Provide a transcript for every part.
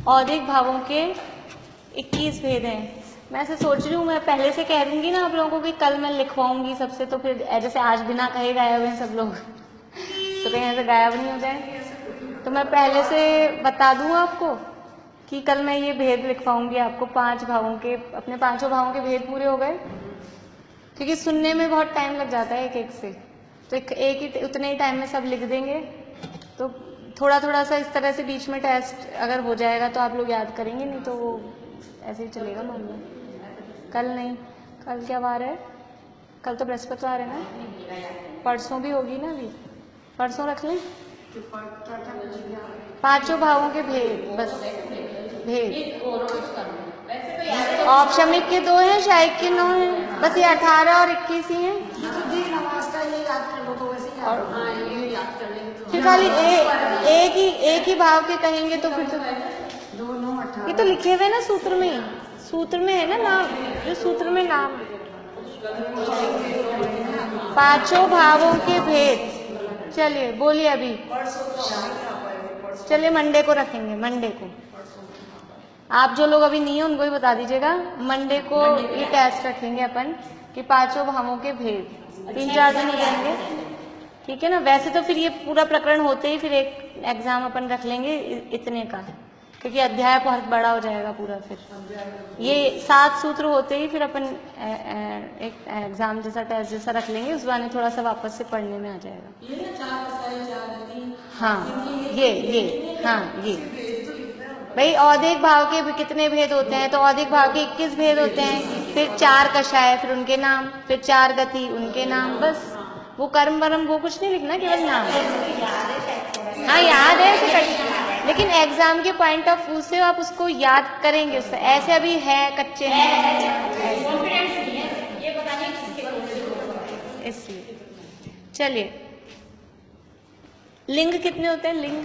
औदिक भावों के 21 भेद हैं। मैं ऐसे सोच रही हूँ, मैं पहले से कह दूंगी ना आप लोगों को कि कल मैं लिखवाऊंगी सबसे, तो फिर जैसे आज बिना कहे गायब हैं सब लोग तो कहीं ऐसे गायब नहीं हो जाए, तो मैं पहले से बता दूँ आपको कि कल मैं ये भेद लिखवाऊंगी आपको। 5 भावों के, अपने 5 भावों के भेद पूरे हो गए, क्योंकि सुनने में बहुत टाइम लग जाता है एक एक से, तो एक ही उतने ही टाइम में सब लिख देंगे। तो थोड़ा थोड़ा सा इस तरह से बीच में टेस्ट अगर हो जाएगा तो आप लोग याद करेंगे, नहीं तो वो ऐसे ही चलेगा मामला। कल नहीं, कल क्या वार है? कल तो बृहस्पतिवार है ना, परसों भी होगी ना, अभी परसों रख लें। 5 भावों के भेद, बस भेद। औपशमिक के 2 हैं, शायद के 9 हैं, बस ये 18 और 21 ही हैं। फिर खाली एक ही भाव के कहेंगे तो फिर तो ये तो लिखे हुए ना सूत्र में, सूत्र में है ना नाम, जो सूत्र में नाम 5 भावों के भेद। चलिए बोलिए अभी, चलिए मंडे को रखेंगे, मंडे को आप जो लोग अभी नहीं है उनको भी बता दीजिएगा। मंडे को ये टेस्ट रखेंगे अपन कि 5 भावों के भेद, 3-4 दिन हो जाएंगे, ठीक है ना। वैसे तो फिर ये पूरा प्रकरण होते ही फिर एक एग्जाम अपन रख लेंगे इतने का, क्योंकि अध्याय बहुत बड़ा हो जाएगा पूरा। फिर ये 7 सूत्र होते ही फिर अपन एक एग्जाम जैसा टेस्ट जैसा रख लेंगे, उस बार थोड़ा सा वापस से पढ़ने में आ जाएगा। हाँ ये हाँ ये भाई औदिक भाव के कितने भेद होते हैं, तो औदिक भाव के 21 भेद होते हैं, फिर 4 कषाय, फिर उनके नाम, फिर 4 गति उनके नाम, बस वो कर्म वर्म वो कुछ नहीं लिखना, केवल नाम। हाँ याद है, लेकिन एग्जाम के पॉइंट ऑफ व्यू से आप उसको याद करेंगे, उससे ऐसे अभी है कच्चे हैं इसलिए। चलिए लिंग कितने होते हैं? लिंग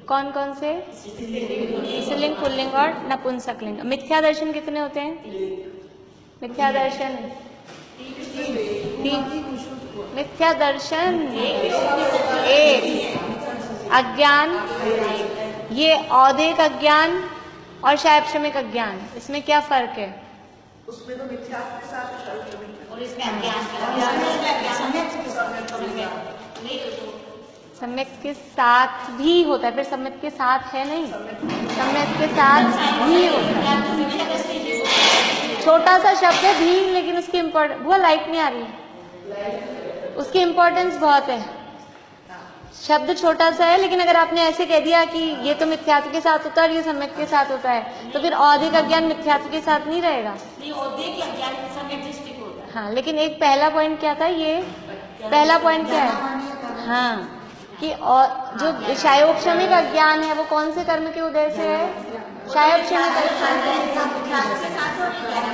कौन कौन से? स्त्रीलिंग, पुल्लिंग और नपुंसक लिंग। मिथ्या दर्शन कितने होते हैं? मिथ्या दर्शन 3, मिथ्या दर्शन 1, अज्ञान, ये औदिक अज्ञान और शैक्षणिक अज्ञान, इसमें क्या फर्क है? उसमें तो मिथ्या के साथ और इसमें सम्यक के साथ भी होता है, फिर सम्यक के साथ है नहीं, सम्यक के साथ भी होता है। छोटा सा शब्द है भी, लेकिन उसकी इम्पोर्टेंस, वो लाइट नहीं आ रही, उसकी इम्पोर्टेंस बहुत है। शब्द छोटा सा है, लेकिन अगर आपने ऐसे कह दिया कि ये तो मिथ्यात्व के साथ होता है और ये सम्यक के साथ होता है, तो फिर औदिक अज्ञान मिथ्यात्व के साथ नहीं रहेगा। हाँ, लेकिन एक पहला पॉइंट क्या था, ये पहला पॉइंट क्या है? हाँ, कि और जो शायोपशमिक अज्ञान है वो कौन से कर्म के उदय से है? शायोपशमिक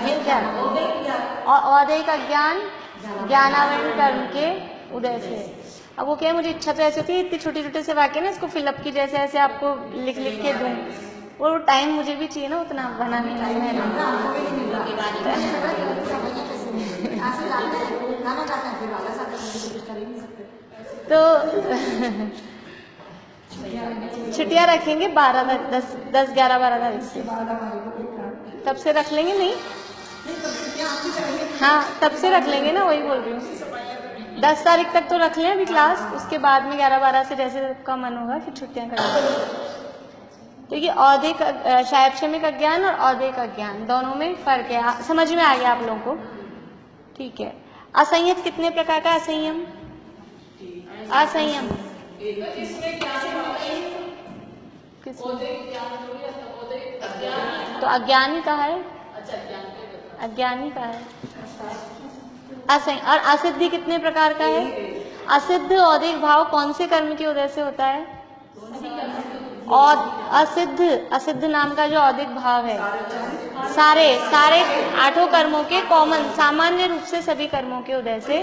मिथ्या, और औदिक अज्ञान ज्ञानावरण कर्म के उदय से। अब वो क्या, मुझे इच्छा तो ऐसी होती है इतनी छोटे छोटे से वाक्य ना इसको फिलअप की जैसे ऐसे आपको लिख लिख के दूं, वो टाइम मुझे भी चाहिए ना उतना बनाने में। तो छुट्टियां रखेंगे 10-11-12 तारीख से, तब से रख लेंगे। नहीं हाँ, तब से रख लेंगे ना, वही बोल रही हूँ। 10 तारीख तक तो रख लें अभी क्लास, उसके बाद में 11-12 से जैसे का मन होगा फिर छुट्टियां कर लेंगे। तो ये औदिक शैक्षणिक अज्ञान और औदिक अज्ञान दोनों में फर्क है, समझ में आ गया आप लोगों को? ठीक है। असंयत कितने प्रकार का? असंयम, असंयम तो अज्ञानी का है, अज्ञानी का है। असंय और असिद्धि कितने प्रकार का है? असिद्ध औदिक भाव कौन से कर्म की वजह से होता है? और असिद्ध नाम का जो औदिक भाव है, सारे 8 कर्मों के कॉमन सामान्य रूप से सभी कर्मों के उदय से,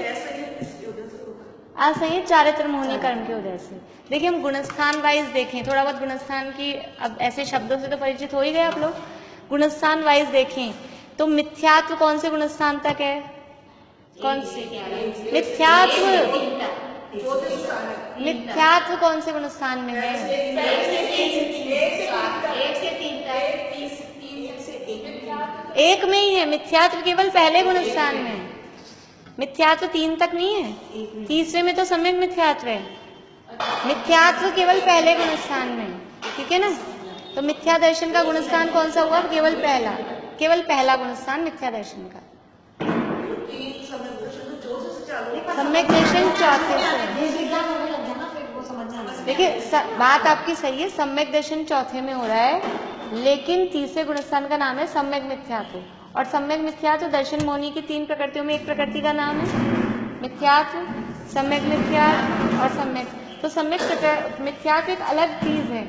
असंयत चारित्र मोहनी कर्म के उदय से। देखिए हम गुणस्थान वाइज देखें, थोड़ा बहुत गुणस्थान की, अब ऐसे शब्दों से तो परिचित हो ही गए आप लोग। गुणस्थान वाइज देखें तो मिथ्यात्व कौन से गुणस्थान तक है? कौन से मिथ्यात्व? मिथ्यात्व कौन से गुणस्थान में है? मिथ्यात्व केवल पहले गुणस्थान में है। मिथ्यात्व 3 तक नहीं है, तीसरे में तो सम्यक मिथ्यात्व है। मिथ्यात्व केवल पहले गुणस्थान में, ठीक है ना। तो मिथ्या दर्शन का गुणस्थान कौन सा हुआ? केवल पहला गुणस्थान मिथ्या दर्शन का। सम्यक दर्शन चौथे से। देखिए बात आपकी सही है, सम्यक दर्शन चौथे में हो रहा है, लेकिन तीसरे गुणस्थान का नाम है सम्यक मिथ्यात्व। और सम्यक मिथ्यात्व दर्शन मौनी की 3 प्रकृतियों में एक प्रकृति का नाम है मिथ्यात्व, सम्यक मिथ्यात्व और सम्यक। तो सम्यक मिथ्यात्व एक अलग चीज है,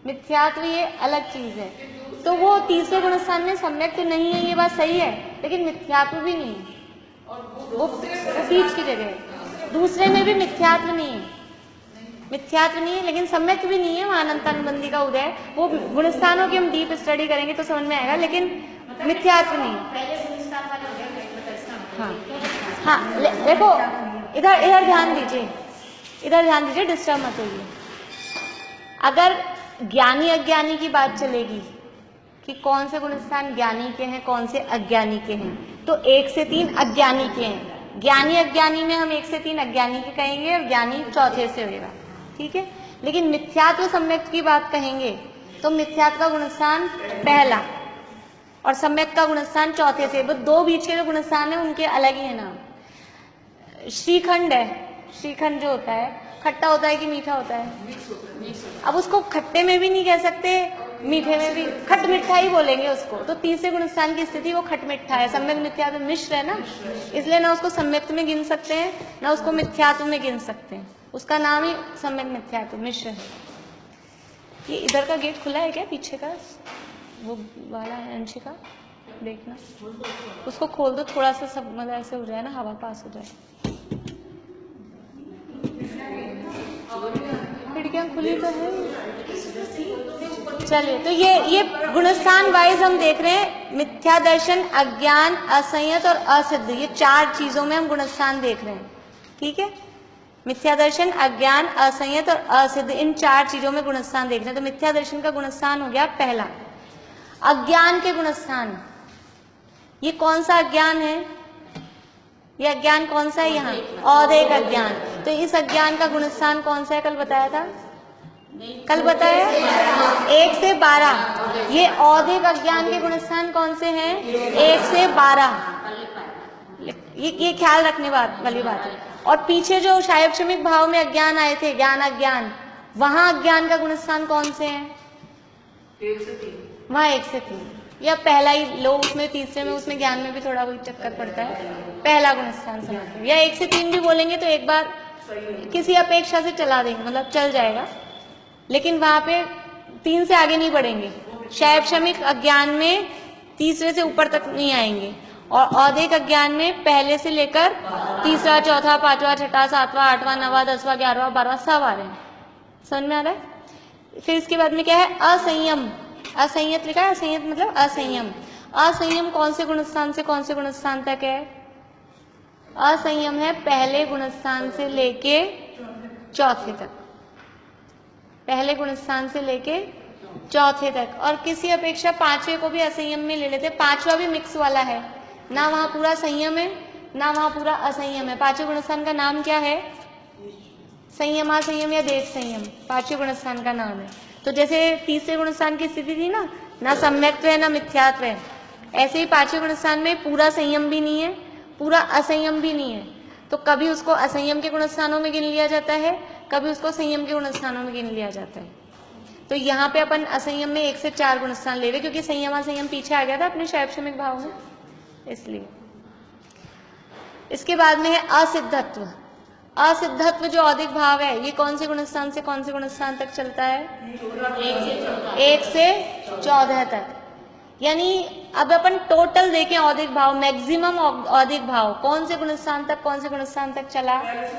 मिथ्यात्व ये अलग चीज है। तो वो तीसरे गुणस्थान में सम्यक तो नहीं है, ये बात सही है, लेकिन मिथ्यात्व भी नहीं है, वो बीच की जगह है। दूसरे में भी मिथ्यात्व नहीं है, लेकिन सम्यक भी नहीं है, वहां अनंतानुबंधी का उदय है। वो गुणस्थानों की हम डीप स्टडी करेंगे तो समझ में आएगा, लेकिन मिथ्यात्व नहीं है। हाँ देखो इधर ध्यान दीजिए, डिस्टर्ब मत होइए। अगर ज्ञानी अज्ञानी की बात चलेगी कि कौन से गुणस्थान ज्ञानी के हैं, कौन से अज्ञानी के हैं, तो 1 से 3 अज्ञानी के हैं। ज्ञानी अज्ञानी में हम 1 से 3 अज्ञानी के कहेंगे और ज्ञानी चौथे से होगा, ठीक है। लेकिन मिथ्यात्व सम्यक की बात कहेंगे तो मिथ्यात्व का गुणस्थान पहला और सम्यक का गुणस्थान चौथे से। वो 2 बीच के जो गुणस्थान है उनके अलग ही है नाम। श्रीखंड है, श्रीखंड जो होता है खट्टा होता है कि मीठा होता है? अब उसको खट्टे में भी नहीं कह सकते, मीठे में भी, खट मिठा ही बोलेंगे उसको। तो तीसरे गुणस्थान की स्थिति वो खट मिठा है। सम्यक मिथ्यात्व मिश्र है ना, इसलिए ना उसको सम्यक में गिन सकते हैं ना उसको मिथ्यात्व में गिन सकते हैं, उसका नाम ही सम्यक मिथ्यात्व मिश्र है। ये इधर का गेट खुला है क्या, पीछे का वो वाला है अंशिका, देखना उसको खोल दो थोड़ा सा, सब मतलब ऐसे हो जाए ना, हवा पास हो जाए। खिड़कियां खुली तो है। चलिए, तो ये गुणस्थान वाइज हम देख रहे हैं। मिथ्या दर्शन, अज्ञान, असंयत और असिद्ध, ये 4 चीजों में हम गुणस्थान देख रहे हैं, ठीक है। मिथ्या दर्शन, अज्ञान, असंयत और असिद्ध, इन 4 चीजों में गुणस्थान देख रहे हैं। तो मिथ्या दर्शन का गुणस्थान हो गया पहला। अज्ञान के गुणस्थान, ये कौन सा अज्ञान है? ये अज्ञान कौन सा है यहाँ? औदैहिक अज्ञान। तो इस अज्ञान का गुणस्थान कौन सा है? कल बताया था, 1 से 12। ये औदैहिक अज्ञान के गुणस्थान कौन से हैं? 1 से 12। ये ख्याल रखने वाली बात है। और पीछे जो शायक्षमिक भाव में अज्ञान आए थे, ज्ञान अज्ञान, वहां अज्ञान का गुणस्थान कौन से हैं? 1 से 3। वहां 1 से 3, या पहला ही लो, उसमें तीसरे में, उसमें ज्ञान में भी थोड़ा वही चक्कर पड़ता है, पहला गुणस्थान समझ लो। या 1 से 3 भी बोलेंगे तो एक बार किसी अपेक्षा से चला देंगे, मतलब चल जाएगा, लेकिन वहां पे 3 से आगे नहीं बढ़ेंगे। शायक्षमिक अज्ञान में तीसरे से ऊपर तक नहीं आएंगे, और औदैहिक अज्ञान में पहले से लेकर तीसरा, चौथा, 5वां, 6वां, 7वां, 8वां, 9वां, 10वां, 11वां, 12वां सब आ रहे हैं। समझ में आ रहा है? फिर इसके बाद में क्या है? असंयम, असंयत लिखा है, असंयत मतलब असंयम। असंयम कौन से गुणस्थान से कौन से गुणस्थान तक है? असंयम है पहले गुणस्थान से लेके चौथे तक, पहले गुणस्थान से लेके चौथे तक। और किसी अपेक्षा 5वें को भी असंयम में ले लेते, 5वां भी मिक्स वाला है ना, वहां पूरा संयम है ना वहां पूरा असंयम है। 5वें गुणस्थान का नाम क्या है? संयम, असंयम या देश संयम, 5वें गुणस्थान का नाम है। तो जैसे तीसरे गुणस्थान की स्थिति थी ना सम्यक्त्व है ना मिथ्यात्व है, ऐसे ही 5वें गुणस्थान में पूरा संयम भी नहीं है, पूरा असंयम भी नहीं है। तो कभी उसको असंयम के गुणस्थानों में गिन लिया जाता है, कभी उसको संयम के गुणस्थानों में गिन लिया जाता है। तो यहाँ पे अपन असंयम में 1 से 4 गुणस्थान ले रहे, क्योंकि संयम असंयम पीछे आ गया था अपने शैक्षणिक भाव में, इसलिए। इसके बाद में है असिद्धत्व। असिद्धत्व जो औदिक भाव है, ये कौन से गुणस्थान से कौन से गुणस्थान तक चलता है? 1 से 14 तक। यानी अब अपन टोटल देखें औदिक भाव, मैक्सिमम औदिक भाव कौन से गुणस्थान तक कौन से गुणस्थान तक चला?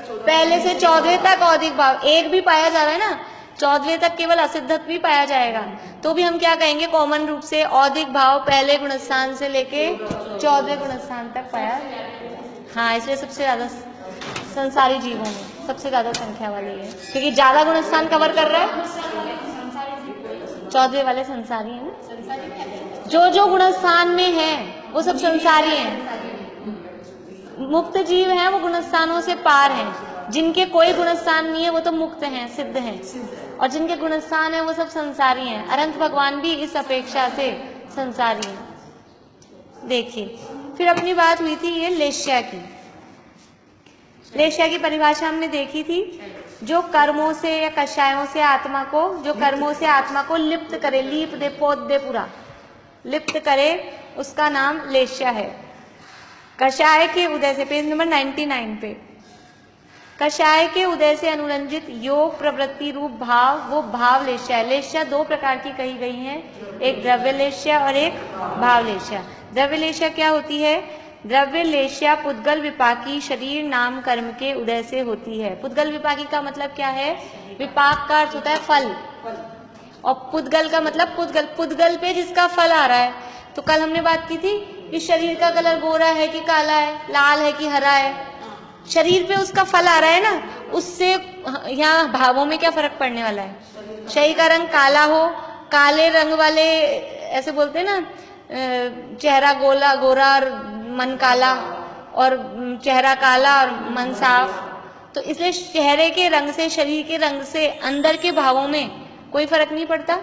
पहले से 14वें तक औदिक भाव एक भी पाया जा रहा है ना, 14वें तक केवल असिद्धत्व भी पाया जाएगा, तो भी हम क्या कहेंगे कॉमन रूप से? औदिक भाव पहले गुणस्थान से लेके 14वें गुणस्थान तक पाया। हाँ, इसलिए सबसे ज्यादा संसारी जीवों में सबसे ज्यादा संख्या वाली है, क्योंकि ज्यादा गुणस्थान कवर कर रहा है। 14वें वाले संसारी है ना, जो गुणस्थान में है वो सब संसारी हैं। मुक्त जीव हैं वो गुणस्थानों से पार हैं, जिनके कोई गुणस्थान नहीं है वो तो मुक्त हैं, सिद्ध हैं, और जिनके गुणस्थान है वो सब संसारी हैं। अनंत भगवान भी इस अपेक्षा से संसारी हैं। देखिए, फिर अपनी बात हुई थी ये लेश्या की। लेश्या की परिभाषा हमने देखी थी, जो कर्मों से या कषायों से आत्मा को, जो कर्मों से आत्मा को लिप्त करे, लीप दे, पोत दे, पूरा लिप्त करे, उसका नाम लेश्या है। कषाय के उदय से, पेज नंबर 99 पे, कषाय के उदय से अनुरंजित योग प्रवृत्ति रूप भाव, वो भाव लेश्या है। लेश्या दो प्रकार की कही गई हैं, एक द्रव्य लेश्या और एक भाव लेश्या। द्रव्य लेश्या क्या होती है? द्रव्य लेश्या पुद्गल विपाकी शरीर नाम कर्म के उदय से होती है। पुद्गल विपाकी का मतलब क्या है? विपाक का अर्थ होता है फल, और पुद्गल का मतलब पुद्गल पे जिसका फल आ रहा है। तो कल हमने बात की थी कि शरीर का कलर गोरा है कि काला है, लाल है कि हरा है, शरीर पे उसका फल आ रहा है ना, उससे यहाँ भावों में क्या फर्क पड़ने वाला है? शरीर का रंग काला हो, काले रंग वाले ऐसे बोलते हैं ना, चेहरा गोरा और मन काला, और चेहरा काला और मन साफ। तो इसलिए चेहरे के रंग से, शरीर के रंग से, अंदर के भावों में कोई फर्क नहीं पड़ता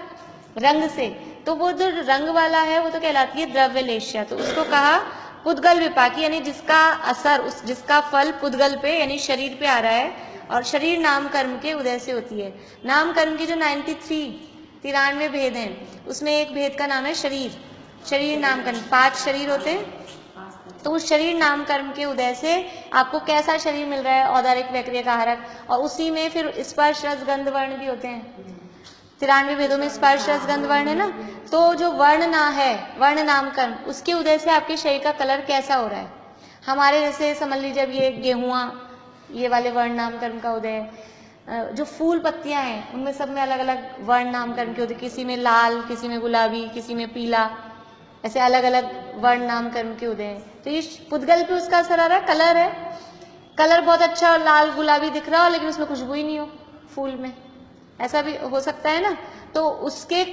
रंग से। तो वो जो रंग वाला है वो तो कहलाती है द्रव्य लेश्या। तो उसको कहा पुद्गल विपाकी, यानी जिसका असर, जिसका फल पुद्गल पे यानी शरीर पे आ रहा है, और शरीर नाम कर्म के उदय से होती है। नाम कर्म की जो 93 भेद हैं, उसमें एक भेद का नाम है शरीर। शरीर नाम कर्म 5 शरीर होते हैं। तो उस शरीर नाम कर्म के उदय से आपको कैसा शरीर मिल रहा है, औदारिक, वैक्रिय, कारक, और उसी में फिर स्पर्श रस गंध वर्ण भी होते हैं। 93 भेदों में स्पर्श रस गंध वर्ण है ना, तो जो वर्ण ना है, वर्ण नाम कर्म, उसके उदय से आपके शरीर का कलर कैसा हो रहा है। हमारे जैसे समझ लीजिए, अब ये गेहुआ, ये वाले वर्ण नाम कर्म का उदय है। जो फूल पत्तियां हैं उनमें सब में अलग अलग वर्ण नाम कर्म के होते, किसी में लाल, किसी में गुलाबी, किसी में पीला, ऐसे अलग अलग वर्ण नाम कर्म के उदय हैं। तो ये पुद्गल पे उसका असर आ रहा है, कलर है, कलर बहुत अच्छा और लाल गुलाबी दिख रहा हो, लेकिन उसमें खुशबू ही नहीं हो फूल में, ऐसा भी हो सकता है ना। तो उसके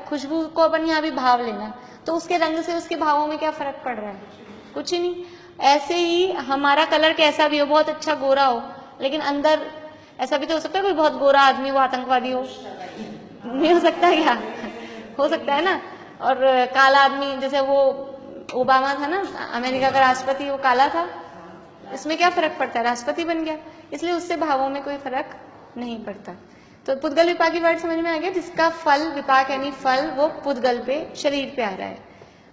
खुशबू को अपन यहाँ भी भाव लेना, तो उसके रंग से उसके भावों में क्या फर्क पड़ रहा है? कुछ ही नहीं। ऐसे ही हमारा कलर कैसा भी हो, बहुत अच्छा गोरा हो, लेकिन अंदर ऐसा भी तो हो सकता है कोई बहुत गोरा आदमी वो आतंकवादी हो, नहीं हो सकता क्या? हो सकता है ना। और काला आदमी, जैसे वो ओबामा था ना, अमेरिका का राष्ट्रपति, वो काला था, इसमें क्या फर्क पड़ता है? राष्ट्रपति बन गया, इसलिए उससे भावों में कोई फर्क नहीं पड़ता। तो पुद्गल विपाकी वर्ड समझ में आ गया, जिसका फल, विपाक यानी फल, वो पुद्गल पे, शरीर पे आ रहा है,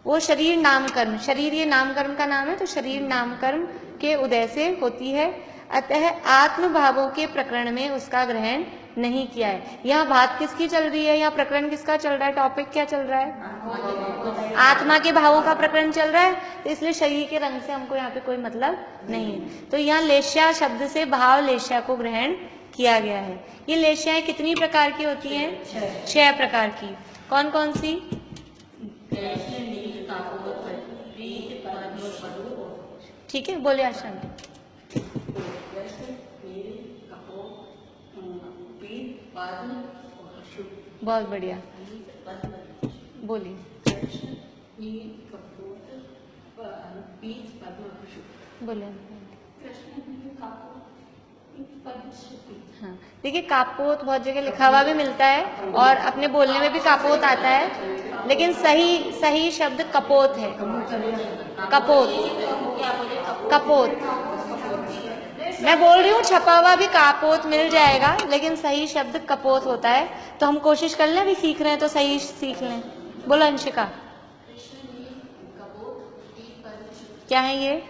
वो शरीर नाम कर्म, शरीर ये नाम कर्म का नाम है, तो शरीर नाम कर्म के उदय से होती है। अतः आत्म भावों के प्रकरण में उसका ग्रहण नहीं किया है। यहाँ बात किसकी चल रही है? यहाँ प्रकरण किसका चल रहा है? टॉपिक क्या चल रहा है? आत्मा के भावों का प्रकरण चल रहा है, तो इसलिए शरीर के रंग से हमको यहाँ पे कोई मतलब नहीं है। तो यहाँ लेश्या शब्द से भाव लेश्या को ग्रहण किया गया है। ये लेश्याएं कितनी प्रकार की होती हैं? 6 प्रकार की। कौन कौन सी? ठीक है, बोले आशा। बहुत बढ़िया, बोलिए। बोले। हाँ, देखिए कापोत बहुत जगह लिखा हुआ भी मिलता है, और अपने बोलने में भी कापोत आता है, लेकिन सही शब्द कपोत है। कपोत, कपोत मैं बोल रही हूँ, छपा हुआ भी कापोत मिल जाएगा, लेकिन सही शब्द कपोत होता है। तो हम कोशिश कर लें, अभी सीख रहे हैं तो सही सीख लें। बोलो अंशिका, क्या है ये?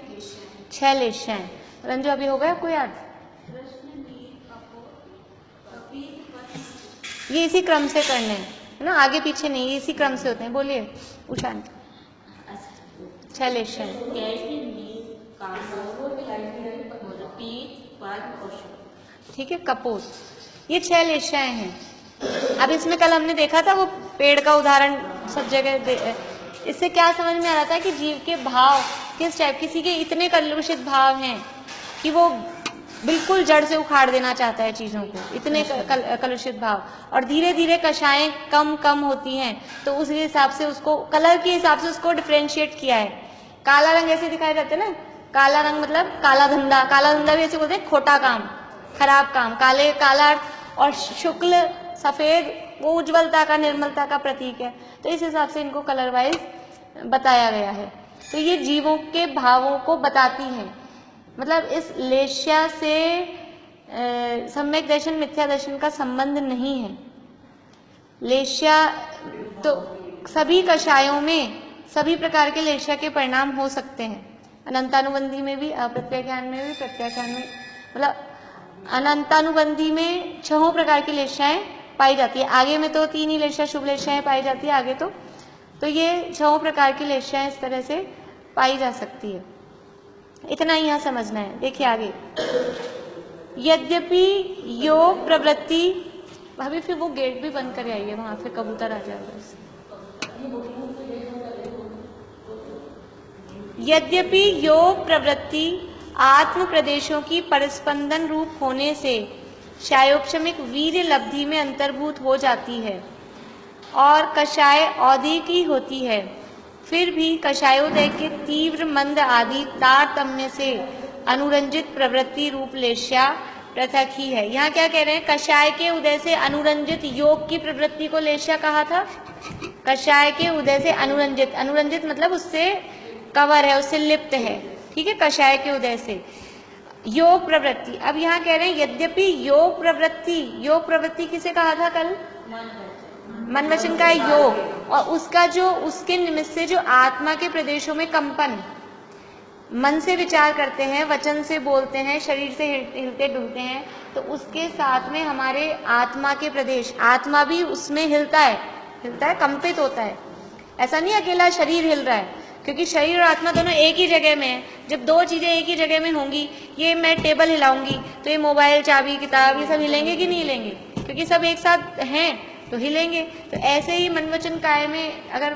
6 लेश्याएं। रंजू, अभी हो गया आपको याद? ये इसी क्रम से करने है ना, आगे पीछे नहीं, ये इसी क्रम से होते हैं। बोलिए उषांत। 6 लेश्याएं। ठीक है, कपोत, ये 6 लेश्याएं हैं। अब इसमें कल हमने देखा था वो पेड़ का उदाहरण सब जगह, इससे क्या समझ में आ रहा था कि जीव के भाव किस टाइप, किसी के इतने कलुषित भाव हैं कि वो बिल्कुल जड़ से उखाड़ देना चाहता है चीजों को, इतने कलुषित भाव। और धीरे धीरे कषायें कम कम होती हैं, तो उस हिसाब से उसको कलर के हिसाब से उसको डिफरेंशिएट किया है। काला रंग ऐसे दिखाई देते ना, काला रंग मतलब काला धंधा, काला धंधा भी ऐसे बोलते हैं खोटा काम, खराब काम, काले काला। और शुक्ल सफेद वो उज्ज्वलता का, निर्मलता का प्रतीक है। तो इस हिसाब से इनको कलर वाइज बताया गया है। तो ये जीवों के भावों को बताती हैं। मतलब इस लेश्या से सम्यक दर्शन मिथ्या दर्शन का संबंध नहीं है। लेश्या तो सभी कषायों में सभी प्रकार के लेश्या के परिणाम हो सकते हैं, अनंतानुबंधी में भी, अप्रत्याख्यान में भी, प्रत्याख्यान में। मतलब अनंतानुबंधी में 6 प्रकार की लेश्याएं पाई जाती है। आगे में तो 3 ही लेश्या शुभ लेश्याएं पाई जाती है, आगे तो ये 6 प्रकार की लेश्याएं इस तरह से पाई जा सकती है। इतना ही यहाँ समझना है। देखिए आगे, यद्यपि योग प्रवृत्ति, भाभी फिर वो गेट भी बंद कर आइए, वहां फिर कबूतर आ जाएगा। यद्यपि योग प्रवृत्ति आत्म प्रदेशों की परिस्पंदन रूप होने से शायोक्षमिक वीर्य लब्धि में अंतर्भूत हो जाती है और कषाय औधिकी होती है, फिर भी कषायोदय के तीव्र मंद आदि तारतम्य से अनुरंजित प्रवृत्ति रूप लेश्या पृथक ही है। यहाँ क्या कह रहे हैं, कषाय के उदय से अनुरंजित योग की प्रवृत्ति को लेश्या कहा था। कषाय के उदय से अनुरंजित, अनुरंजित मतलब उससे कवर है, उससे लिप्त है, ठीक है। कषाय के उदय से योग प्रवृत्ति। अब यहाँ कह रहे हैं यद्यपि योग प्रवृत्ति, योग प्रवृत्ति किसे कहा था कल, मन वचन का योग, और उसका जो उसके निमित्त से जो आत्मा के प्रदेशों में कंपन, मन से विचार करते हैं, वचन से बोलते हैं, शरीर से हिलते डुलते हैं, तो उसके साथ में हमारे आत्मा के प्रदेश, आत्मा भी उसमें हिलता है, कंपित होता है। ऐसा नहीं अकेला शरीर हिल रहा है, क्योंकि शरीर और आत्मा दोनों एक ही जगह में है। जब 2 चीजें एक ही जगह में होंगी, ये मैं टेबल हिलाऊंगी तो ये मोबाइल, चाबी, किताब, ये सब हिलेंगे कि नहीं हिलेंगे, क्योंकि सब एक साथ हैं तो हिलेंगे। तो ऐसे ही मन वचन काया में अगर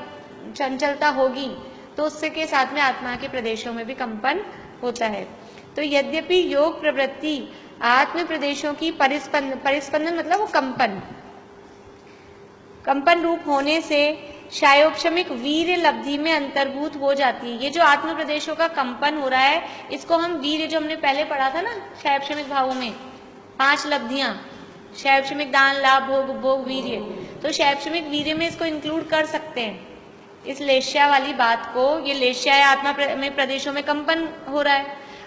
चंचलता होगी तो उससे के साथ में आत्मा के प्रदेशों में भी कंपन होता है। तो यद्यपि योग प्रवृत्ति आत्म प्रदेशों की परिस्पंदन मतलब वो कंपन रूप होने से शायोक्षमिक वीर्य लब्धि में अंतर्भूत हो जाती है। ये जो आत्म प्रदेशों का कंपन हो रहा है, इसको हम वीर्य, जो हमने पहले पढ़ा था ना शायोक्षमिक भावों में 5 लब्धियां, शायोक्षमिक दान, लाभ, भोग, वीर्य, तो शायोक्षमिक वीर्य में इसको इंक्लूड कर सकते हैं, इस लेश्या वाली बात को। ये लेश्या है, आत्मा में प्रदेशों में कंपन हो रहा है,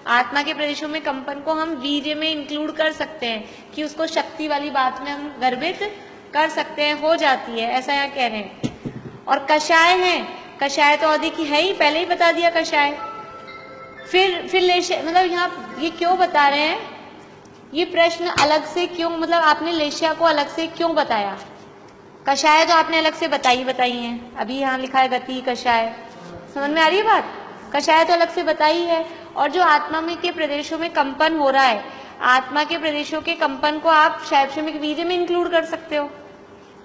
आत्मा के प्रदेशों में कंपन को हम वीर्य में इंक्लूड कर सकते हैं कि उसको शक्ति वाली बात में हम गर्भित कर सकते हैं, हो जाती है, ऐसा यहाँ कह रहे हैं। और कषाय है, कषाय तो अधिक ही है ही, पहले ही बता दिया कषाय। फिर लेश्या, मतलब यहाँ ये क्यों बता रहे हैं, ये प्रश्न अलग से क्यों, मतलब आपने लेश्या को अलग से क्यों बताया। कषाय तो आपने अलग से बताई है, अभी यहाँ लिखा है गति कषाय, समझ में आ रही है बात। कषाय तो अलग से बताई है, और जो आत्मा में के प्रदेशों में कंपन हो रहा है, आत्मा के प्रदेशों के कंपन को आप शायोक्षमिक वीर्य में इंक्लूड कर सकते हो।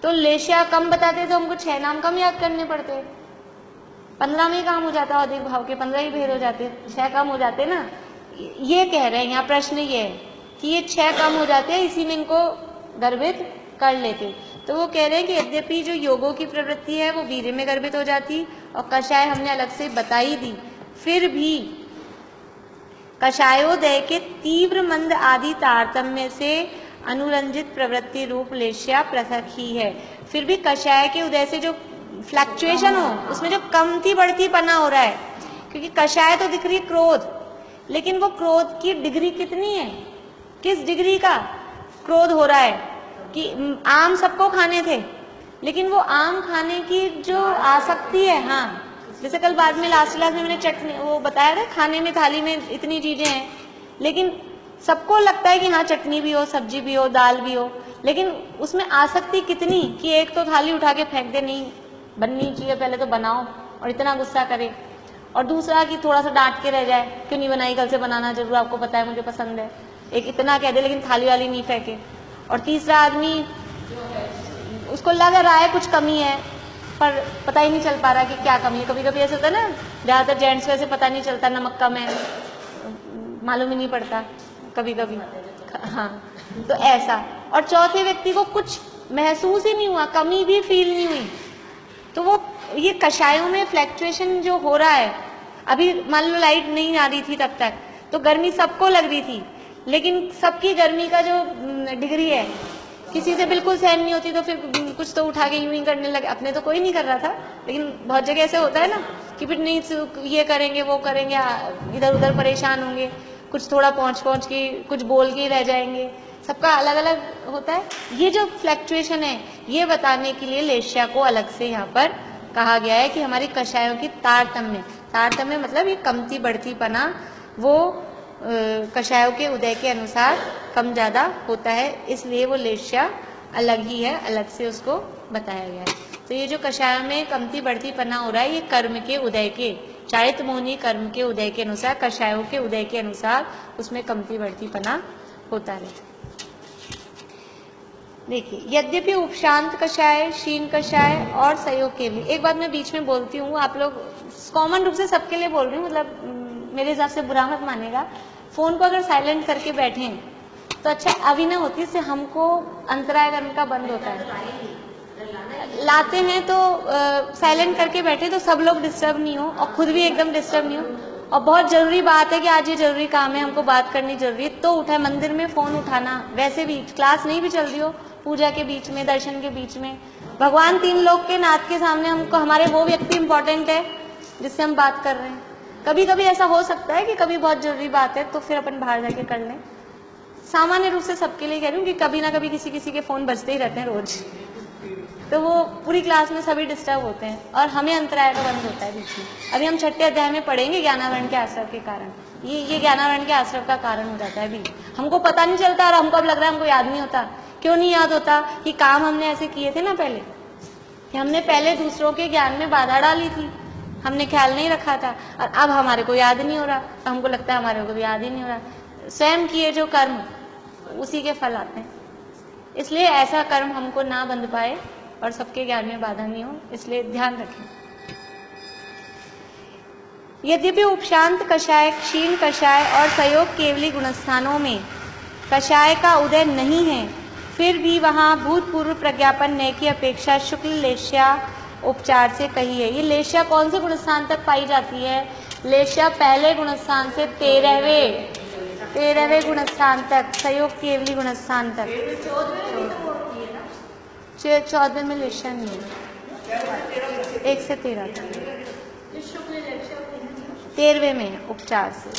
तो लेश्या कम बताते तो हमको 6 नाम कम याद करने पड़ते, 15 में ही काम हो जाता, अधिक भाव के 15 ही भेद हो जाते, 6 कम हो जाते ना। ये कह रहे हैं यहाँ, प्रश्न ये है कि ये 6 कम हो जाते हैं, इसी में इनको गर्भित कर लेते। तो वो कह रहे हैं कि यद्यपि जो योगों की प्रवृत्ति है वो वीर्य में गर्भित हो जाती, और कषाय हमने अलग से बताई दी, फिर भी कषायोदय के तीव्र मंद आदि तारतम्य से अनुरंजित प्रवृत्ति रूप लेश्या पृथक ही है। फिर भी कषाय के उदय से जो फ्लक्चुएशन हो, उसमें जो कमती बढ़ती पना हो रहा है, क्योंकि कषाय तो दिख रही है क्रोध, लेकिन वो क्रोध की डिग्री कितनी है, किस डिग्री का क्रोध हो रहा है, कि आम सबको खाने थे, लेकिन वो आम खाने की जो आसक्ति है, हाँ, जैसे कल बाद में लास्ट क्लास में मैंने चटनी वो बताया था, खाने में थाली में इतनी चीजें हैं, लेकिन सबको लगता है कि हाँ चटनी भी हो, सब्जी भी हो, दाल भी हो, लेकिन उसमें आसक्ति कितनी कि एक तो थाली उठा के फेंक दे, नहीं बननी चाहिए, पहले तो बनाओ, और इतना गुस्सा करे, और दूसरा कि थोड़ा सा डांट के रह जाए, क्यों नहीं बनाई, कल से बनाना जरूर, आपको पता है मुझे पसंद है, एक इतना कह दे लेकिन थाली वाली नहीं फेंके। और तीसरा आदमी उसको लग रहा है कुछ कमी है, पर पता ही नहीं चल पा रहा कि क्या कमी है। कभी कभी ऐसा होता है ना, ज्यादातर जेंट्स को ऐसे पता नहीं चलता नमक कम है, मालूम ही नहीं पड़ता, कभी कभी, हाँ, तो ऐसा। और चौथे व्यक्ति को कुछ महसूस ही नहीं हुआ, कमी भी फील नहीं हुई। तो वो ये कषायों में फ्लैक्चुएशन जो हो रहा है, अभी मान लो लाइट नहीं आ रही थी तब तक, तो गर्मी सबको लग रही थी, लेकिन सबकी गर्मी का जो डिग्री है, किसी से बिल्कुल सहन नहीं होती, तो फिर कुछ तो उठा के यूं ही करने लगे। अपने तो कोई नहीं कर रहा था, लेकिन बहुत जगह ऐसे होता है ना कि फिर नहीं ये करेंगे वो करेंगे, इधर उधर परेशान होंगे, कुछ थोड़ा पहुंच के कुछ बोल के रह जाएंगे, सबका अलग अलग होता है। ये जो फ्लैक्चुएशन है, ये बताने के लिए लेश्या को अलग से यहाँ पर कहा गया है कि हमारी कषायों की तारतम्य मतलब ये कमती बढ़ती पना, वो कषायों के उदय के अनुसार कम ज्यादा होता है, इसलिए वो लेश्या अलग ही है, अलग से उसको बताया गया है। तो ये जो कषायों में कमती बढ़ती पना हो रहा है, ये कर्म के उदय के, चारित मोहिनी कर्म के उदय के अनुसार, कषायों के उदय के अनुसार उसमें कमती बढ़ती पना होता है। देखिए, यद्यपि उपशांत कषाय, शीन कषाय और सहयोग केवली, एक बात मैं बीच में बोलती हूँ, आप लोग कॉमन रूप से सबके लिए बोल रही हूँ, मतलब मेरे हिसाब से बुरा मत मानेगा, फोन को अगर साइलेंट करके बैठे तो अच्छा अभी ना होती, इससे हमको अंतराय करने का बंद होता है। लाते हैं तो साइलेंट करके बैठे तो सब लोग डिस्टर्ब नहीं हो और खुद भी एकदम डिस्टर्ब नहीं हो, और बहुत जरूरी बात है कि आज ये जरूरी काम है, हमको बात करनी जरूरी है, तो उठाए। मंदिर में फोन उठाना, वैसे भी क्लास नहीं भी चल रही हो, पूजा के बीच में, दर्शन के बीच में, भगवान तीन लोग के नाथ के सामने हमको, हमारे वो व्यक्ति इंपॉर्टेंट है जिससे हम बात कर रहे हैं। कभी कभी ऐसा हो सकता है कि कभी बहुत जरूरी बात है तो फिर अपन बाहर जाके कर लें। सामान्य रूप से सबके लिए कह रही हूँ कि कभी ना कभी किसी किसी के फोन बजते ही रहते हैं रोज, तो वो पूरी क्लास में सभी डिस्टर्ब होते हैं और हमें अंतराय का बंद होता है बीच में। अभी हम 6ठे अध्याय में पढ़ेंगे ज्ञानावरण के आश्रव के कारण, ये ज्ञानावरण के आश्रव का कारण हो जाता है। अभी हमको पता नहीं चलता और हमको अब लग रहा है हमको याद नहीं होता। क्यों नहीं याद होता? कि काम हमने ऐसे किए थे ना पहले, कि हमने पहले दूसरों के ज्ञान में बाधा डाली थी, हमने ख्याल नहीं रखा था, और अब हमारे को याद नहीं हो रहा, तो हमको लगता है हमारे को भी याद ही नहीं हो रहा। स्वयं किए जो कर्म उसी के फल आते हैं, इसलिए ऐसा कर्म हमको ना बंध पाए और सबके ज्ञान में बाधा नहीं हो, इसलिए ध्यान रखें। यद्यपि उपशांत कषाय, क्षीण कषाय और सहयोग केवली गुणस्थानों में कषाय का उदय नहीं है, फिर भी वहां भूतपूर्व प्रज्ञापन नय की अपेक्षा शुक्ल लेश्या उपचार से कही है। ये लेश्या कौन से गुणस्थान तक पाई जाती है? लेश्या पहले गुणस्थान से 13वें गुणस्थान तक, सहयोग केवली गुणस्थान तक। 14वें में लेश्या नहीं है, 1 से 13 तक, 13वें में उपचार से।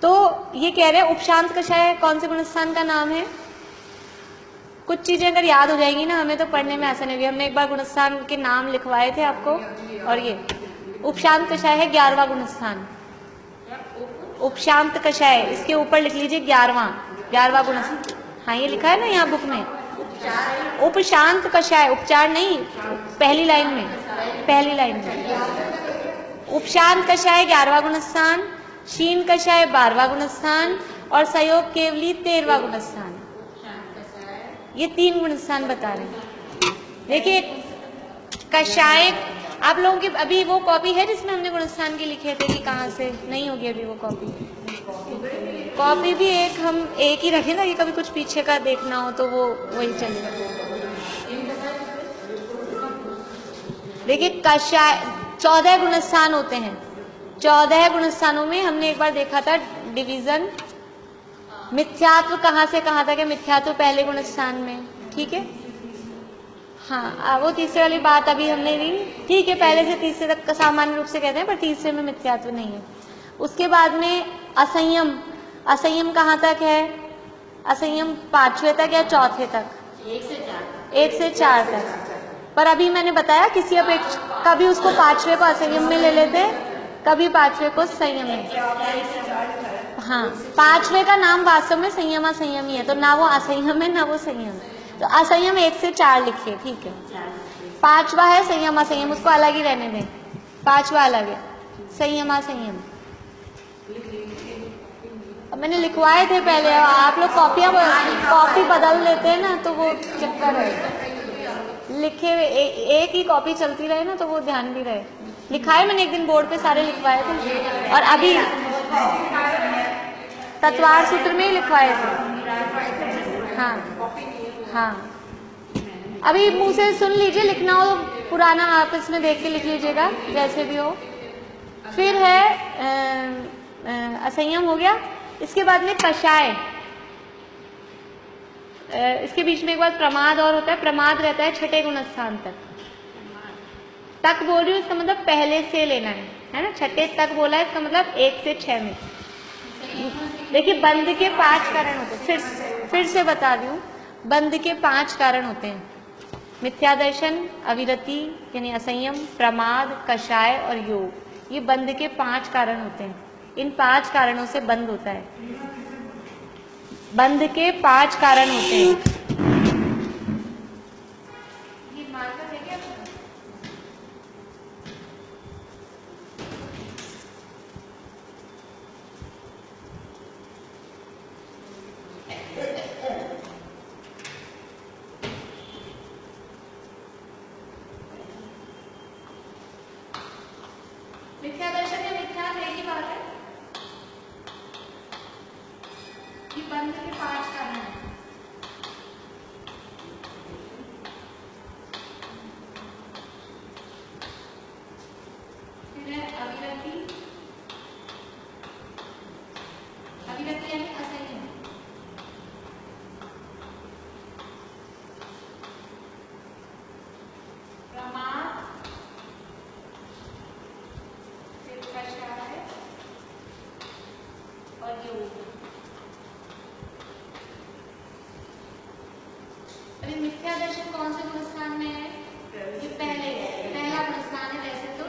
तो ये कह रहे हैं उपशांत कषाय कौन से गुणस्थान का नाम है? कुछ चीजें अगर याद हो जाएंगी ना हमें तो पढ़ने में आसानी होगी। हमने एक बार गुणस्थान के नाम लिखवाए थे आपको, और ये उपशांत कषाय है 11वां गुणस्थान। उपशांत कषाय, इसके ऊपर लिख लीजिए 11वां गुणस्थान। हाँ, ये लिखा है ना यहाँ बुक में, उपशांत कषाय, उपचार नहीं, पहली लाइन में उपशांत कषाय 11वां गुणस्थान, क्षीण कषाय 12वां गुणस्थान और सहयोग केवली 13वां गुणस्थान। ये 3 गुणस्थान बता रहे हैं। देखिए कषाय, आप लोगों की अभी वो कॉपी है जिसमें हमने गुणस्थान के लिखे थे कि कहाँ से? नहीं होगी अभी वो कॉपी भी हम एक ही रखें ना, कि कभी कुछ पीछे का देखना हो तो वो वही चलेगा। देखिए कषाय 14 गुणस्थान होते हैं, 14 गुणस्थानों में हमने एक बार देखा था डिवीजन। मिथ्यात्व कहाँ से कहाँ तक है? मिथ्यात्व पहले गुणस्थान में, ठीक है। हाँ, वो तीसरे वाली बात अभी हमने दी, ठीक है, पहले से तीसरे तक का सामान्य रूप से कहते हैं, पर तीसरे में मिथ्यात्व नहीं है। उसके बाद में असंयम, असंयम कहाँ तक है? असंयम 5वें तक या 4थे तक? 1 से 4 तक। पर अभी मैंने बताया किसी अपेक्षा, कभी उसको 5वें को असंयम में ले लेते, कभी 5वें को संयम में। हाँ, 5वें का नाम वास्तव में संयमा संयम ही है, तो ना वो असंयम है ना वो संयम है, तो असंयम 1 से 4 लिखिए, ठीक है। 5वां है संयमा संयम, उसको अलग ही रहने दें, 5वां अलग है, संयमा संयम। अब मैंने लिखवाए थे पहले, आप लोग कॉपी बदल लेते हैं ना तो वो चक्कर है। लिखे हुए एक ही कॉपी चलती रहे ना तो वो ध्यान भी रहे। लिखाए मैंने एक दिन बोर्ड पे सारे लिखवाए थे और अभी तत्वार सूत्र में ही लिखवाए थे। हाँ हाँ, अभी मुंह से सुन लीजिए, लिखना हो तो पुराना आपस में देख के लिख लीजिएगा जैसे भी हो। फिर है असंयम हो गया। इसके बाद में कषाय, इसके बीच में एक बार प्रमाद और होता है। प्रमाद रहता है छठे गुणस्थान तक बोल रही हूँ, इसका मतलब पहले से लेना है ना। छठे तक बोला है, इसका मतलब 1 से 6 में। देखिए बंध के 5 कारण होते हैं, फिर से बता रही हूँ, बंध के 5 कारण होते हैं। मिथ्यादर्शन, अविरति यानी असंयम, प्रमाद, कषाय और योग, ये बंध के 5 कारण होते हैं। इन 5 कारणों से बंध होता है। बंध के 5 कारण होते हैं। ये मार्कर है क्या? मिथ्या दर्शन या मिथ्या है की बात है। ये बंध के 5 कारण हैं। फिर है अविरति, अविरति यानी असंयम, प्रमाद, फिर कषाय और योग। अभी मिथ्या दर्शन कौन से गुणस्थान में है? ये पहला गुणस्थान है वैसे तो,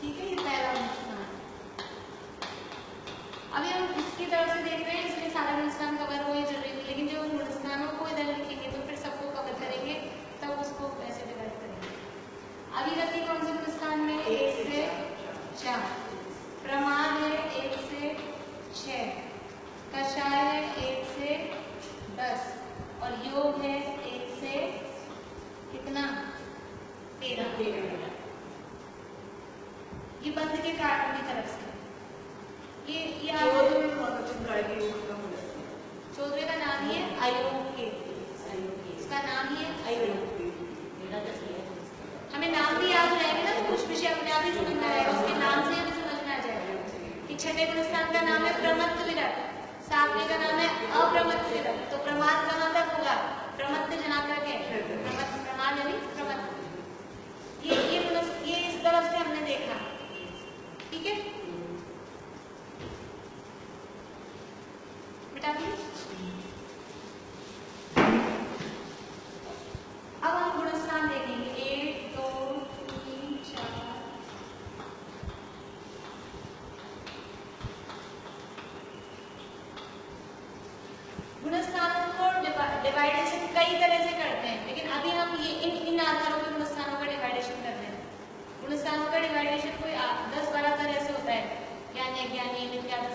ठीक है, ये पहला गुणस्थान। अभी हम इसकी तरफ से देख रहे हैं, इसलिए सारा गुणस्थान कवर हो ये जरूरी नहीं, लेकिन जब गुणस्थानों को इधर लिखेंगे तो फिर सबको कवर करेंगे, तब उसको वैसे डिवाइड करेंगे। अविरति कौन से गुणस्थान में? 1 से 4। प्रमाद है 1 से 6, कषाय है 1 से 10 और योग है 1 से कितना? 13। ये बंध के कारणों की तरफ से। ये चौदहवें का नाम ही है अयोग के, इसका नाम ही है अयोग। हमें नाम भी याद रहेंगे ना तो कुछ विषय अपने आप ही समझ में आएगा, उसके नाम से हमें समझ में आ जाएगा कि छठे गुणस्थान का नाम है प्रमत्त विरक्त, सातवें का नाम है अप्रमत्त विरक्त, तो प्रमाद कहाँ तक होगा? प्रमत्त जना करके, प्रमाद यानी प्रमत्त। ये इस तरफ से हमने देखा, ठीक है बेटा। अब हम गुणस्थान देखेंगे 1 2 3 4। गुणस्थानों को डिवाइडेशन कई तरह से करते हैं, लेकिन अभी हम ये इन आधारों पर गुणस्थानों का डिवाइडेशन कर रहे हैं। गुणस्थानों का डिवाइडेशन कोई 10-12 तरह से होता है, ज्ञानी अज्ञानी, मिथ्यादर्शन,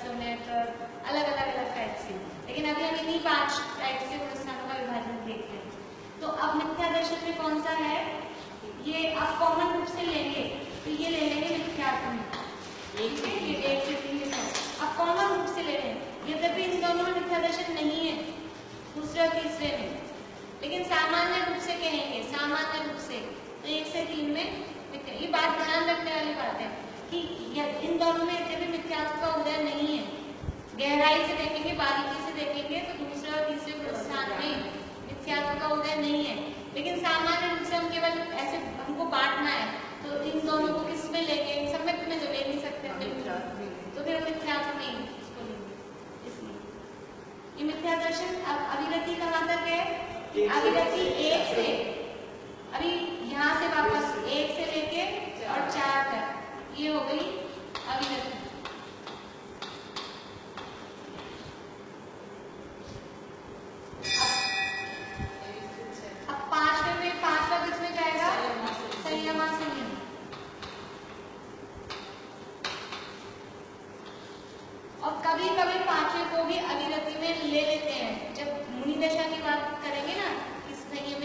अलग अलग टाइप से, लेकिन अभी हम इन्हीं 5 टाइप से गुणस्थानों का विभाजन देखते हैं। तो अब मिथ्यादर्शन में कौन सा है, ये आप कॉमन रूप से लेंगे तो ये ले लेंगे मिथ्यात्म, ठीक है, ये 1 से 3 के साथ आप कॉमन रूप से ले रहे हैं। यद्यपि इन दोनों में मिथ्यादर्शन नहीं है, दूसरे और तीसरे में, लेकिन सामान्य रूप से कहेंगे, सामान्य रूप से तो 1 से 3 में मिथ्या। ये बात ध्यान रखने वाली बात है कि इन दोनों में यद्यपि मिथ्यात्व का उदय नहीं है, गहराई से देखेंगे, बारीकी से देखेंगे तो दूसरे और तीसरे गुणस्थान में मिथ्यात्व का उदय नहीं है, लेकिन सामान्य रूप से हम केवल ऐसे हमको बांटना है तो इन दोनों को किस में लेंगे? सम्यक में तो ले नहीं सकते, तो फिर मिथ्यात्व नहीं इसको लेंगे। इसलिए ये मिथ्यादर्शन। अविरति कहाँ तक है? अविरति 1 से, अभी यहाँ से वापस 1 से लेके और 4 तक, ये हो गई अविरति। अब 5वें में 5वां किसमें जाएगा? संयमा संयम। और कभी कभी 5वें को भी अविरति में ले लेते हैं, जब मुनि दशा की बात करेंगे ना, इस संयम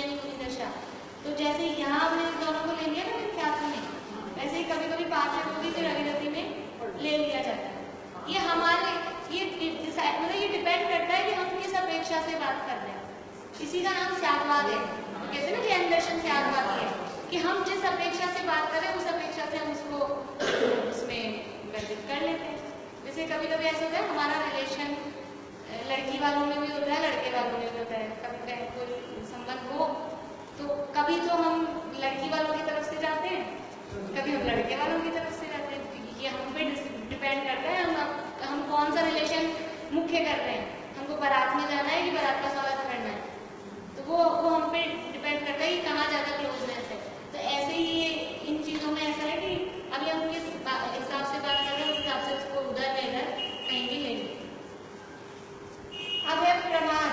अपेक्षा से बात कर रहे हैं। इसी का नाम स्यादवाद है। तो कहते हैं ना जैन दर्शन स्यादवाद है कि हम जिस अपेक्षा से बात करें उस अपेक्षा से हम उसको उसमें वर्जित कर लेते हैं। जैसे कभी कभी ऐसा होता है हमारा रिलेशन लड़की वालों में भी होता है, लड़के वालों में भी होता है। कभी कोई संबंध हो तो कभी तो हम लड़की वालों की तरफ से जाते हैं, कभी हम लड़के वालों की तरफ से जाते हैं। ये हम पे डिपेंड करता है हम कौन सा रिलेशन मुख्य कर रहे हैं। हमको बारात में जाना है कि बारात का स्वागत करना है, तो वो हम पे डिपेंड करता है कि कहाँ ज़्यादा क्लोजनेस है। तो ऐसे ही इन चीज़ों में ऐसा है कि अभी हम किस हिसाब से बात कर रहे हैं उस हिसाब से उसको उधर में इधर कहीं भी ले लें। अब है प्रमाद।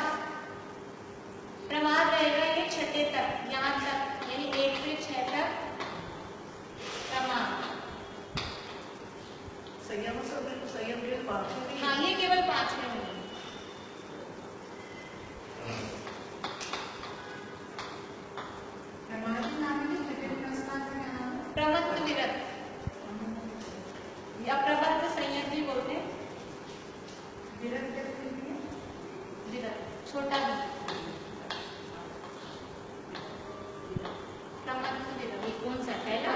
प्रमाद रहेगा ये 6 तक, यहाँ तक, यानी 1 से 6 तक प्रमाद। संयम के 5 हाँ, ये केवल 5 में होगी। प्रमत्त विरत या प्रबद्ध संयम भी बोलते हैं। विरत छोटा भी प्रमत्त विरत। ये कौन सा पहला?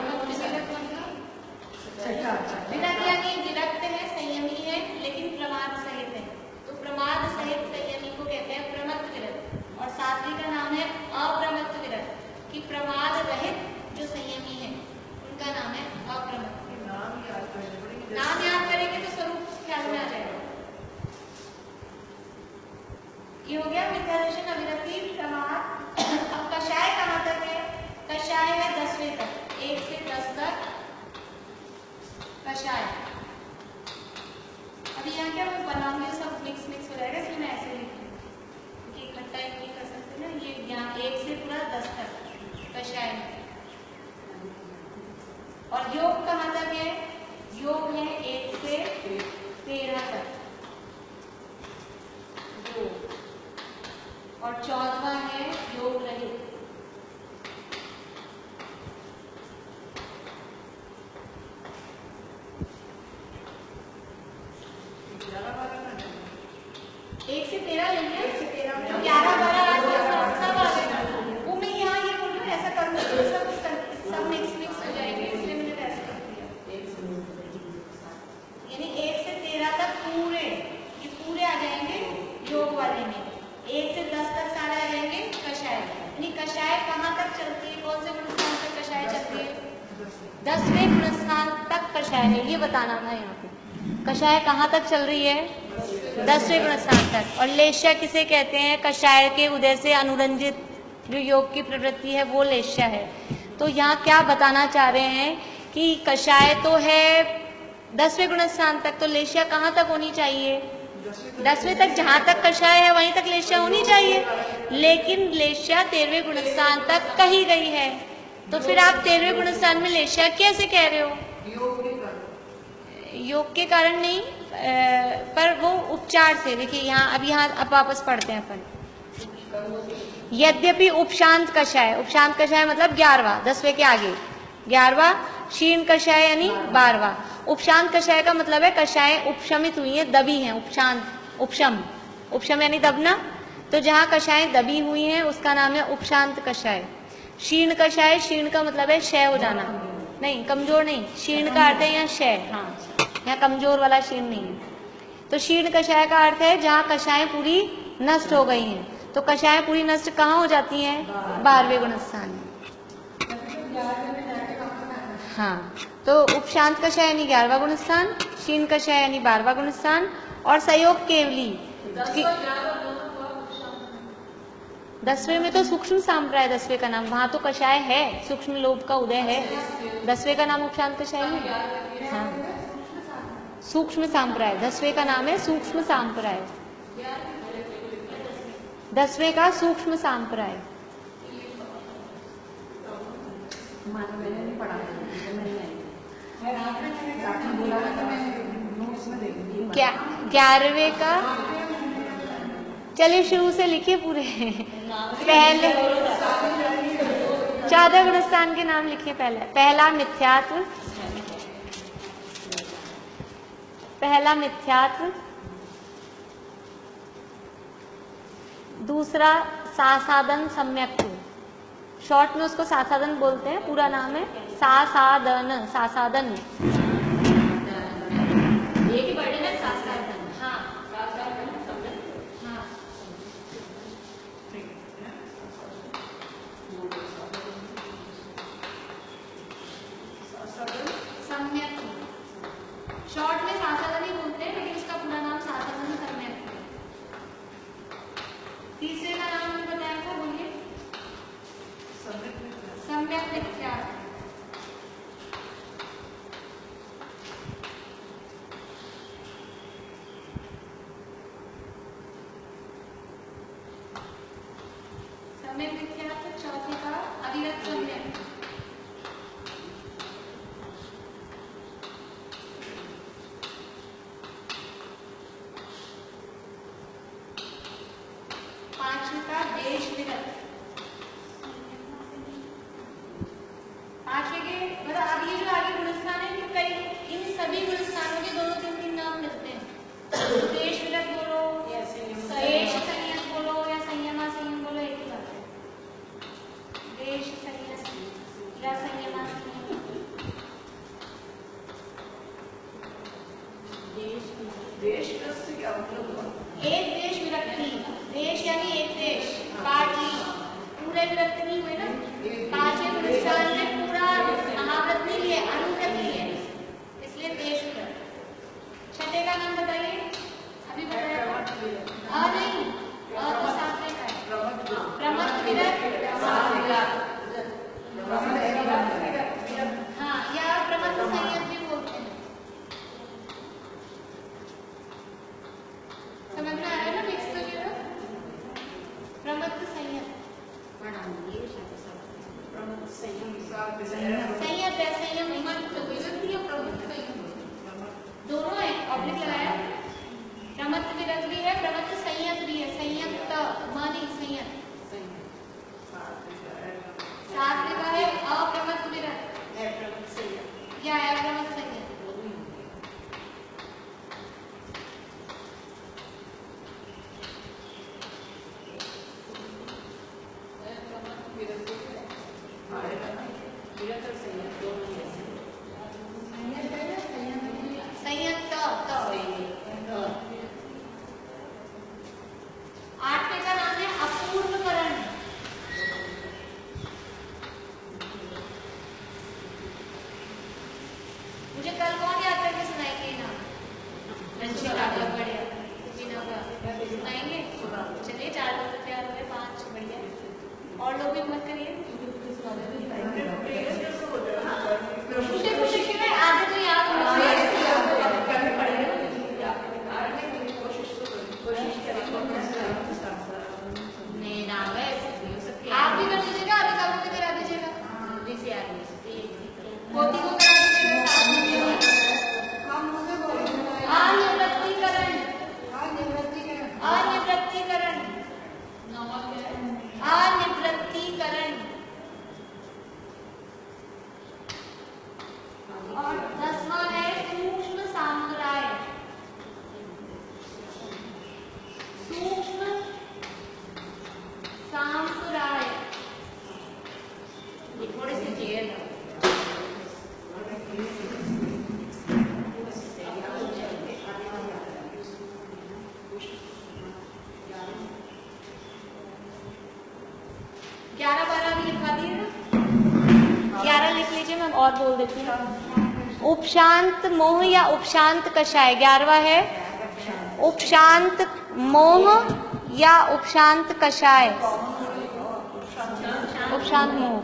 विरत यानी विरक्त है, संयमी है, लेकिन प्रमाद सहित है। तो प्रमाद सहित संयमी को कहते हैं प्रमत्त विरत। और सातवीं का नाम है अप्रमत्त विरत, कि प्रमाद रहित जो संयमी है उनका नाम है अप्रमत्त। नाम याद करेंगे तो स्वरूप ख्याल में आ जाएगा। ये हो गया मिथ्या दर्शन, अविरति, प्रमाद। अब कषाय कहाँ तक है? कषाय है 10वें तक, 1 से 10 तक कषाय। अभी यहाँ क्या मैं बनाऊंगी सब मिक्स हो जाएगा, इसलिए मैं ऐसे लिखूँ क्योंकि इकट्ठा एक नहीं कर सकते ना। ये यहाँ 1 से पूरा 10 तक कषाय। और योग कहाँ तक है? योग है 1 से 13 तक योग। और 14वां है योग रहित। एक से 13 लेंगे, 11, 12 सब आ गए। वो मैं यहाँ ये बोल रही हूँ ऐसा करूँगी तो सब मिक्स हो जाएंगे, इसलिए मैंने ऐसा कर दिया। यानी 1 से 13 तक पूरे आ जाएंगे योग वाले में। 1 से 10 तक सारे आ जाएंगे कषाय। यानी कषाय कहाँ तक चलती है? कौन से गुणस्थान तक कषाय चलती है? 10वें गुणस्थान तक कषाय है, ये बताना था यहाँ पे। कषाय कहाँ तक चल रही है? 10वें गुणस्थान तक। और लेश्या किसे कहते हैं? कषाय के उदय से अनुरंजित जो योग की प्रवृत्ति है वो लेश्या है। तो यहाँ क्या बताना चाह रहे हैं कि कषाय तो है 10वें गुणस्थान तक, तो लेश्या कहाँ तक होनी चाहिए? 10वें तक। जहाँ तक कषाय है वहीं तक लेश्या होनी चाहिए, लेकिन लेश्या 13वें गुणस्थान तक कही गई है। तो फिर आप 13वें गुणस्थान में लेश्या कैसे कह रहे हो? योग के कारण नहीं, पर वो उपचार से। देखिए यहाँ अब वापस पढ़ते हैं अपन। यद्यपि उपशांत कषाय, उपशांत कषाय मतलब 11वां, 10वें के आगे 11वां। क्षीण कषाय यानी 12वां। उपशांत कषाय का मतलब है कषाय उपशमित हुई है, दबी हैं। उपशम यानी दबना। तो जहाँ कषाय दबी हुई हैं उसका नाम है उपशांत कषाय। क्षीण कषाय, क्षीण का मतलब है क्षय हो जाना, नहीं कमजोर नहीं। क्षीण का अर्थ है यहाँ क्षय, हाँ, यहाँ कमजोर वाला क्षीण नहीं है। तो क्षीण कषाय का अर्थ है जहाँ कषाय पूरी नष्ट हो गई हैं। तो कषाय पूरी नष्ट कहाँ हो जाती हैं? 12वें गुणस्थान में। हाँ, तो उपशांत कषाय यानी 11वां गुणस्थान, क्षीण कषाय यानी 12वां गुणस्थान। और संयोग केवली 10वें में तो सूक्ष्म सांप्राय 10वें का नाम, वहां तो कषाय है, सूक्ष्म लोभ का उदय है। 10वें का नाम उपशांत कषाय है। हाँ, सूक्ष्म सांप्राय 10वें का नाम है, सूक्ष्म सांप्राय 10वें का सूक्ष्म सांप्राय। क्या 11वें का? चलिए शुरू से लिखिए पूरे। पहले 14 गुणस्थान के नाम लिखिए। पहला मिथ्यात्व, पहला मिथ्यात्व, दूसरा सासादन सम्यक्तु, शॉर्ट में उसको सासादन बोलते हैं, पूरा नाम है सासादन, सासादन। एक ही वर्ड है ना, सासादन। हाँ सासादन सम्यक्तु। हाँ सम्यक्तु, शॉर्ट में सासादन ही बोलते हैं, लेकिन उसका पूरा नाम सासादन सम्यक्तु। तीसरे का नाम मैंने बताया था, बोलिए। सम्यक विख्यात, सम्यक विख्यात। चौथे का अविरत सम्यक, पांचवे का देश विरत। पांचवे के मतलब अब ये जो आगे गुलिस्तान है, कि कई इन सभी गुलिस्तानों के दोनों तीन तीन नाम मिलते हैं। देश विरत बोलो, देश संयत बोलो, या संयमा संयम बोलो, एक ही बात है। देश संयत या संयमा संयम। देश का से क्या मतलब हुआ? एक देश विरक्ति, देश यानी एक देश, पार्ट ली, पूरे विरक्त नहीं हुए ना। पांचवें गुलिस्तान में पूरा महाव्रत नहीं लिए, अनुव्रत लिए, इसलिए देश विरक्त। छठे का नाम बताइए, अभी बताया था। नहीं, तो सातवें का है प्रमत्त विरत। हाँ, या प्रमत्त संयत भी बोलते हैं। समझ में आ रहा है ना मिक्स तो ये प्रमत्त संयत। संयत है, संयम मत विरत या प्रमत्त संयम दोनों है, ऑब्लिक लगाया। प्रमत्त विरत भी है, प्रमत्त संयत भी है, संयत मानी संयत। सातवें का है अप्रमत्त विरत या अप्रमत्त संयत। संयत आठवें का नाम है अपूर्वकरण। मुझे कल कौन याद करके सुनाएंगे ना? बढ़िया सुनाएंगे। चलिए 4 लोग तो तैयार हुए, 5 बढ़िया। और लोग भी मत करिए, आधे तो याद होना चाहिए। आप भी कर दीजिएगा, अभी सब को करा दीजिएगा, पोती को करा दीजिएगा साथ में। अनिवृत्तीकरण, अनिवृत्तीकरण, अनिवृत्तीकरण। और 10वां है सूक्ष्म सामुदाय, सूक्ष्म सामुदाय। ये थोड़े से जेल है। 11, 12 भी लिखवा दिए ना, 11 लिख लीजिए, मैं और बोल देती हूँ। उपशांत मोह या उपशांत कषाय, 11वां है उपशांत मोह या उपशांत कषाय। उपशांत मोह,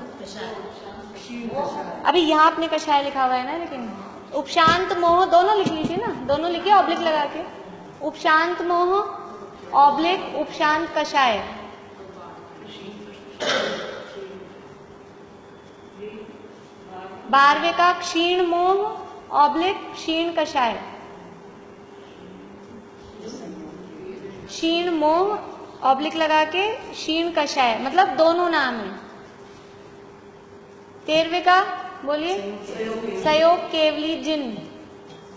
अभी यहाँ आपने कषाय लिखा हुआ है ना, लेकिन उपशांत मोह दोनों लिख लीजिए ना, दोनों लिखिए ऑब्लिक लगा के। उपशांत मोह ऑब्लिक उपशांत कषाय। 12वें का क्षीण मोह ऑब्लिक क्षीण कषाय। क्षीण मोह ऑब्लिक लगा के क्षीण कषाय, मतलब दोनों नाम है। 13वें का बोलिए सयोग केवली जिन,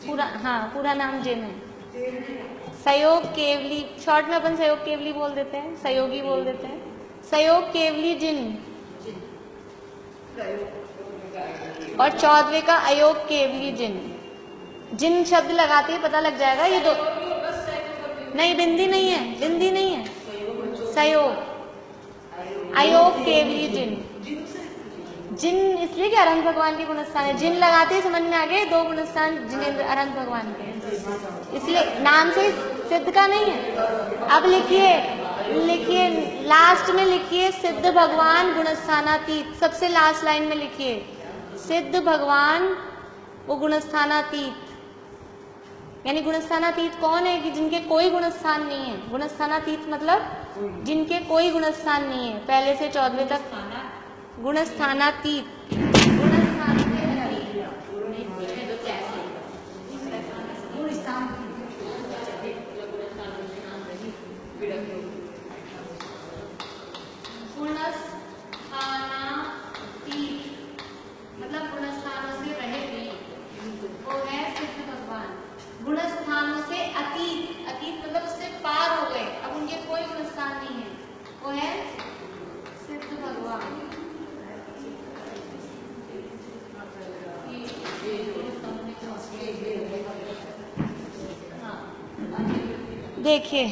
पूरा, हाँ पूरा नाम जिन है। सहयोग केवली, शॉर्ट में अपन सहयोग केवली बोल देते हैं, सहयोगी बोल देते हैं। सहयोग केवली जिन, और 14वें का अयोग केवली जिन। जिन शब्द लगाते ही पता लग जाएगा ये दो, नहीं बिंदी नहीं है, बिंदी नहीं है, सहयोग, अयोग केवली जिन। जिन इसलिए कि अरहंत भगवान के गुणस्थान है, जिन लगाते ही समझ में आ गए दो गुणस्थान जिनेंद्र अरहंत भगवान के, इसलिए नाम से सिद्ध का नहीं है। अब लिखिए लास्ट में लिखिए सिद्ध भगवान गुणस्थानातीत, सबसे लास्ट लाइन में लिखिए सिद्ध भगवान वो गुणस्थानातीत। यानी गुणस्थानातीत कौन है कि जिनके कोई गुणस्थान नहीं है। गुणस्थानातीत मतलब जिनके कोई गुणस्थान नहीं है, पहले से 14वें तक गुणस्थानातीत, गुणस्थान के मतलब गुणस्थानों से रहे हुए वो है सिद्ध भगवान। गुणस्थानों से अतीत, अतीत मतलब उससे पार हो गए, अब उनके कोई गुणस्थान नहीं है, वो है सिद्ध भगवान। देखिए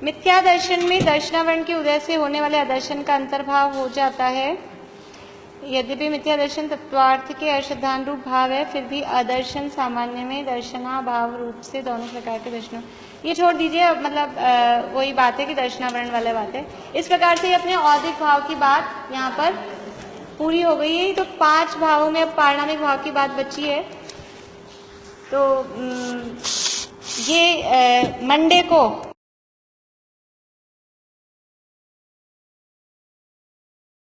मिथ्या दर्शन में दर्शनावरण के उदय से होने वाले अदर्शन का अंतर्भाव हो जाता है। यद्यपि मिथ्या दर्शन तत्वार्थ के अश्रद्धानुरूप भाव है, फिर भी अदर्शन सामान्य में दर्शनाभाव रूप से दोनों प्रकार के दर्शनों, ये छोड़ दीजिए, मतलब वही बात है कि दर्शनावरण वाला बात है। इस प्रकार से अपने औदिक भाव की बात यहाँ पर पूरी हो गई है। तो 5 भावों में अब पारिणामिक भाव की बात बची है। तो ये मंडे को